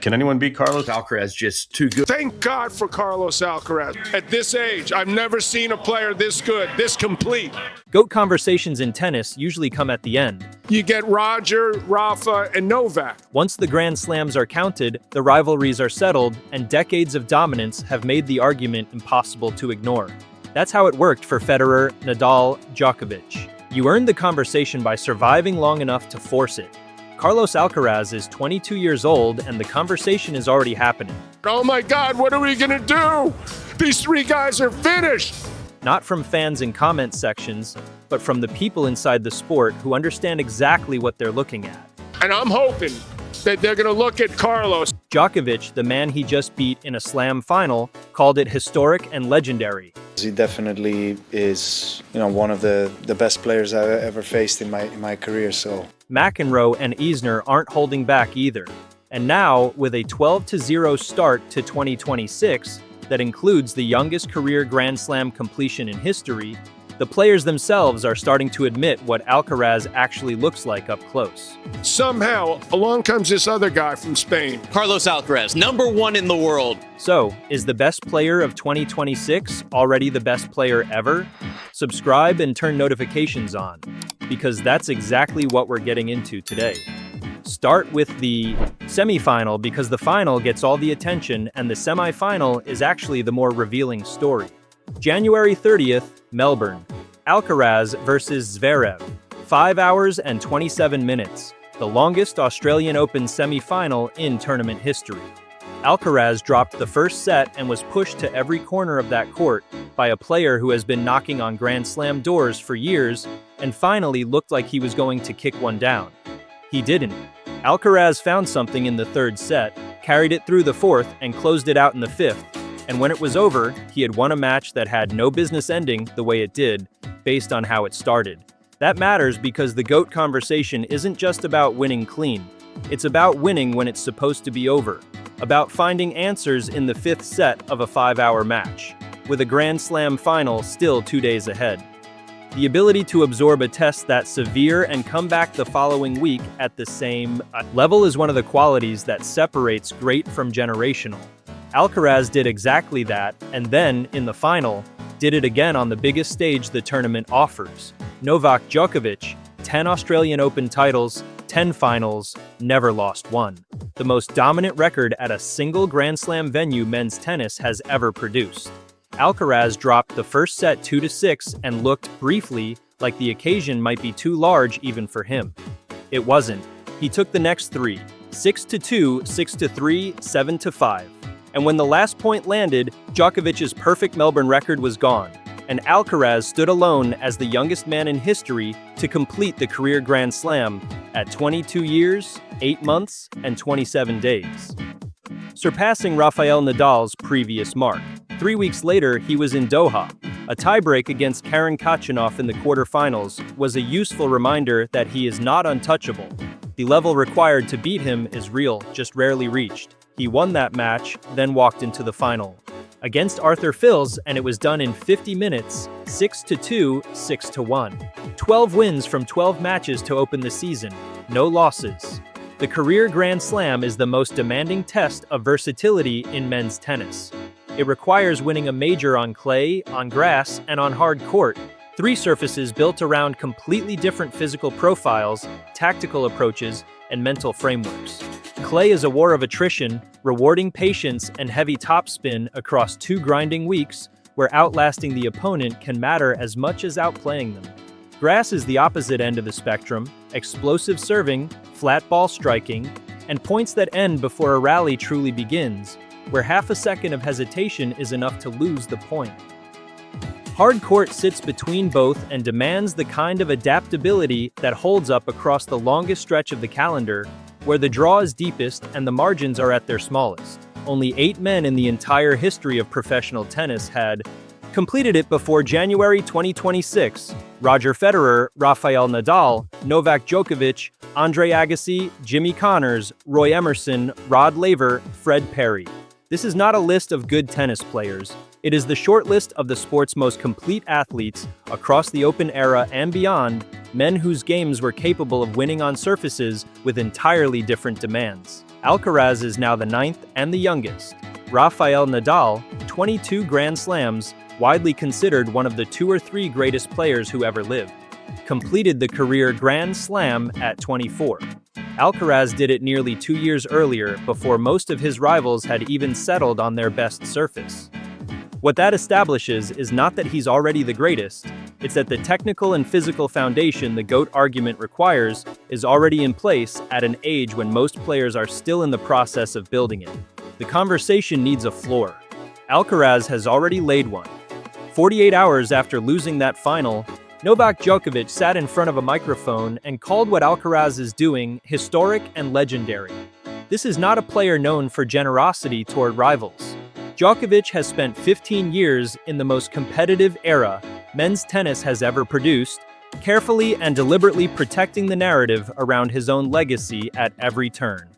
Can anyone beat Carlos? Alcaraz just too good. Thank God for Carlos Alcaraz. At this age, I've never seen a player this good, this complete. GOAT conversations in tennis usually come at the end. You get Roger, Rafa, and Novak. Once the Grand Slams are counted, the rivalries are settled, and decades of dominance have made the argument impossible to ignore. That's how it worked for Federer, Nadal, Djokovic. You earned the conversation by surviving long enough to force it. Carlos Alcaraz is 22 years old, and the conversation is already happening. Oh my God, what are we gonna do? These three guys are finished. Not from fans in comment sections, but from the people inside the sport who understand exactly what they're looking at. And I'm hoping that they're gonna look at Carlos. Djokovic, the man he just beat in a slam final, called it historic and legendary. He definitely is, one of the best players I've ever faced in my career. So McEnroe and Isner aren't holding back either. And now, with a 12-0 start to 2026 that includes the youngest career Grand Slam completion in history, the players themselves are starting to admit what Alcaraz actually looks like up close. Somehow, along comes this other guy from Spain. Carlos Alcaraz, #1 in the world. So, is the best player of 2026 already the best player ever? Subscribe and turn notifications on, because that's exactly what we're getting into today. Start with the semifinal because the final gets all the attention and the semifinal is actually the more revealing story. January 30th, Melbourne. Alcaraz versus Zverev. 5 hours and 27 minutes. The longest Australian Open semi-final in tournament history. Alcaraz dropped the first set and was pushed to every corner of that court by a player who has been knocking on Grand Slam doors for years and finally looked like he was going to kick one down. He didn't. Alcaraz found something in the third set, carried it through the fourth, and closed it out in the fifth. And when it was over, he had won a match that had no business ending the way it did, based on how it started. That matters because the GOAT conversation isn't just about winning clean. It's about winning when it's supposed to be over. About finding answers in the fifth set of a 5-hour match, with a Grand Slam final still 2 days ahead. The ability to absorb a test that severe and come back the following week at the same level is one of the qualities that separates great from generational. Alcaraz did exactly that, and then, in the final, did it again on the biggest stage the tournament offers. Novak Djokovic, 10 Australian Open titles, 10 finals, never lost one. The most dominant record at a single Grand Slam venue men's tennis has ever produced. Alcaraz dropped the first set 2-6 and looked, briefly, like the occasion might be too large even for him. It wasn't. He took the next three, 6-2, 6-3, 7-5. And when the last point landed, Djokovic's perfect Melbourne record was gone, and Alcaraz stood alone as the youngest man in history to complete the career Grand Slam at 22 years, 8 months, and 27 days, surpassing Rafael Nadal's previous mark. 3 weeks later, he was in Doha. A tiebreak against Karen Khachanov in the quarterfinals was a useful reminder that he is not untouchable. The level required to beat him is real, just rarely reached. He won that match, then walked into the final against Arthur Fils, and it was done in 50 minutes, 6-2, 6-1. 12 wins from 12 matches to open the season, no losses. The career Grand Slam is the most demanding test of versatility in men's tennis. It requires winning a major on clay, on grass, and on hard court, 3 surfaces built around completely different physical profiles, tactical approaches, and mental frameworks. Clay is a war of attrition, rewarding patience and heavy topspin across 2 grinding weeks, where outlasting the opponent can matter as much as outplaying them. Grass is the opposite end of the spectrum, explosive serving, flat ball striking, and points that end before a rally truly begins, where half a second of hesitation is enough to lose the point. Hard court sits between both and demands the kind of adaptability that holds up across the longest stretch of the calendar, where the draw is deepest and the margins are at their smallest. Only 8 men in the entire history of professional tennis had completed it before January 2026. Roger Federer, Rafael Nadal, Novak Djokovic, Andre Agassi, Jimmy Connors, Roy Emerson, Rod Laver, Fred Perry. This is not a list of good tennis players. It is the short list of the sport's most complete athletes across the Open era and beyond, men whose games were capable of winning on surfaces with entirely different demands. Alcaraz is now the 9th and the youngest. Rafael Nadal, 22 Grand Slams, widely considered one of the 2 or 3 greatest players who ever lived, completed the career Grand Slam at 24. Alcaraz did it nearly 2 years earlier, before most of his rivals had even settled on their best surface. What that establishes is not that he's already the greatest, it's that the technical and physical foundation the GOAT argument requires is already in place at an age when most players are still in the process of building it. The conversation needs a floor. Alcaraz has already laid one. 48 hours after losing that final, Novak Djokovic sat in front of a microphone and called what Alcaraz is doing historic and legendary. This is not a player known for generosity toward rivals. Djokovic has spent 15 years in the most competitive era men's tennis has ever produced, carefully and deliberately protecting the narrative around his own legacy at every turn.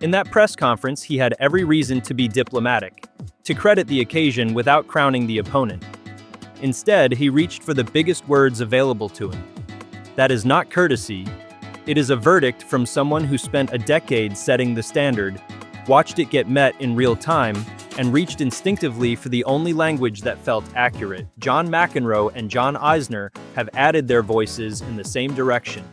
In that press conference, he had every reason to be diplomatic, to credit the occasion without crowning the opponent. Instead, he reached for the biggest words available to him. That is not courtesy. It is a verdict from someone who spent a decade setting the standard, watched it get met in real time, and reached instinctively for the only language that felt accurate. John McEnroe and John Eisner have added their voices in the same direction.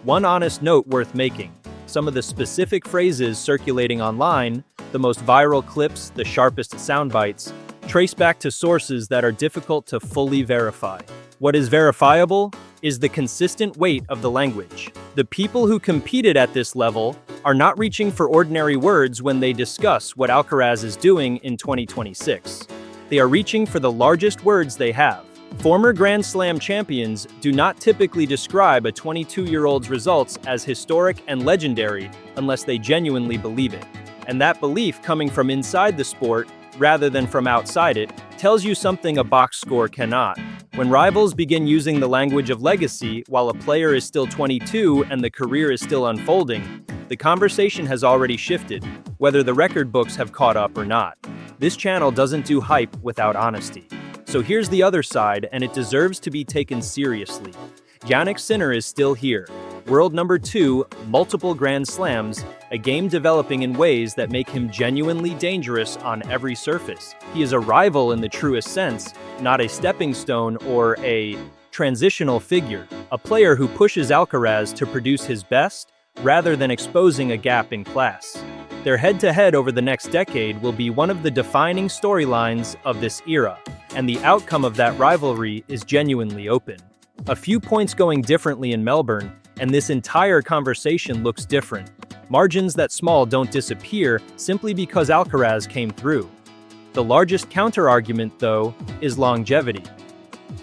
One honest note worth making: some of the specific phrases circulating online, the most viral clips, the sharpest sound bites, trace back to sources that are difficult to fully verify. What is verifiable is the consistent weight of the language. The people who competed at this level are not reaching for ordinary words when they discuss what Alcaraz is doing in 2026. They are reaching for the largest words they have. Former Grand Slam champions do not typically describe a 22-year-old's results as historic and legendary unless they genuinely believe it. And that belief, coming from inside the sport rather than from outside it, tells you something a box score cannot. When rivals begin using the language of legacy while a player is still 22 and the career is still unfolding, the conversation has already shifted, whether the record books have caught up or not. This channel doesn't do hype without honesty. So here's the other side, and it deserves to be taken seriously. Jannik Sinner is still here. World number 2, multiple Grand Slams, a game developing in ways that make him genuinely dangerous on every surface. He is a rival in the truest sense, not a stepping stone or a transitional figure, a player who pushes Alcaraz to produce his best rather than exposing a gap in class. Their head-to-head over the next decade will be one of the defining storylines of this era, and the outcome of that rivalry is genuinely open. A few points going differently in Melbourne, and this entire conversation looks different. Margins that small don't disappear simply because Alcaraz came through. The largest counterargument, though, is longevity.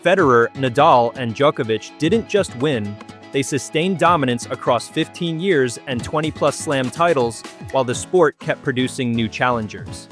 Federer, Nadal, and Djokovic didn't just win, they sustained dominance across 15 years and 20-plus slam titles while the sport kept producing new challengers.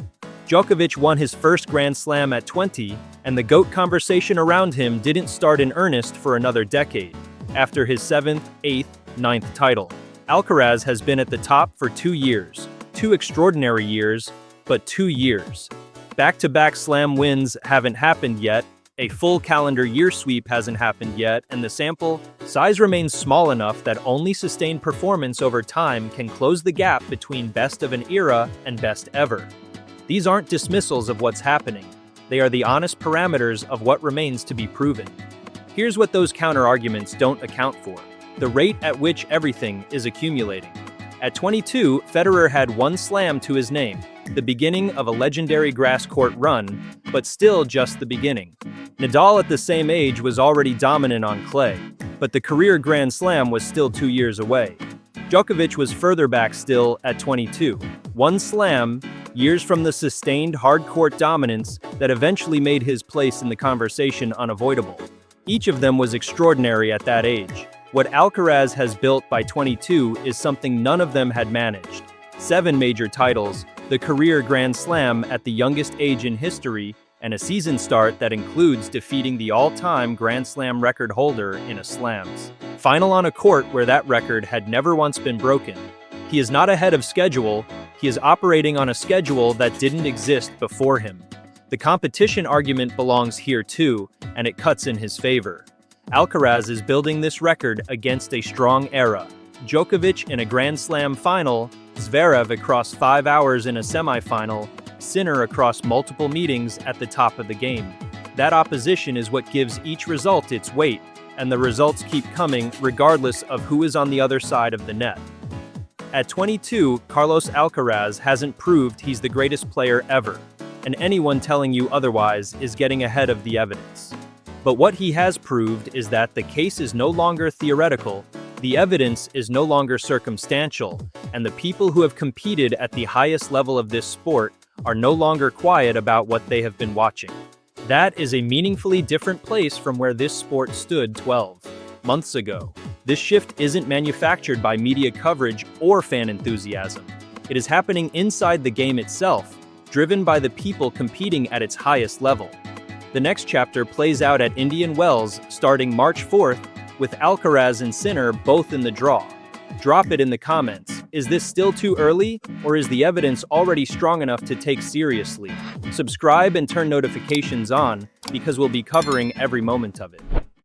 Djokovic won his first Grand Slam at 20, and the GOAT conversation around him didn't start in earnest for another decade, after his 7th, 8th, 9th title. Alcaraz has been at the top for 2 years. 2 extraordinary years, but 2 years. Back-to-back slam wins haven't happened yet, a full calendar year sweep hasn't happened yet, and the sample size remains small enough that only sustained performance over time can close the gap between best of an era and best ever. These aren't dismissals of what's happening. They are the honest parameters of what remains to be proven. Here's what those counterarguments don't account for: the rate at which everything is accumulating. At 22, Federer had 1 slam to his name, the beginning of a legendary grass court run, but still just the beginning. Nadal at the same age was already dominant on clay, but the career Grand Slam was still 2 years away. Djokovic was further back still at 22. 1 slam, years from the sustained hard-court dominance that eventually made his place in the conversation unavoidable. Each of them was extraordinary at that age. What Alcaraz has built by 22 is something none of them had managed. 7 major titles, the career Grand Slam at the youngest age in history, and a season start that includes defeating the all-time Grand Slam record holder in a slams final on a court where that record had never once been broken. He is not ahead of schedule, he is operating on a schedule that didn't exist before him. The competition argument belongs here too, and it cuts in his favor. Alcaraz is building this record against a strong era. Djokovic in a Grand Slam final, Zverev across 5 hours in a semifinal, Sinner across multiple meetings at the top of the game. That opposition is what gives each result its weight, and the results keep coming regardless of who is on the other side of the net. At 22, Carlos Alcaraz hasn't proved he's the greatest player ever, and anyone telling you otherwise is getting ahead of the evidence. But what he has proved is that the case is no longer theoretical, the evidence is no longer circumstantial, and the people who have competed at the highest level of this sport are no longer quiet about what they have been watching. That is a meaningfully different place from where this sport stood 12 months ago. This shift isn't manufactured by media coverage or fan enthusiasm. It is happening inside the game itself, driven by the people competing at its highest level. The next chapter plays out at Indian Wells starting March 4th, with Alcaraz and Sinner both in the draw. Drop it in the comments. Is this still too early, or is the evidence already strong enough to take seriously? Subscribe and turn notifications on, because we'll be covering every moment of it.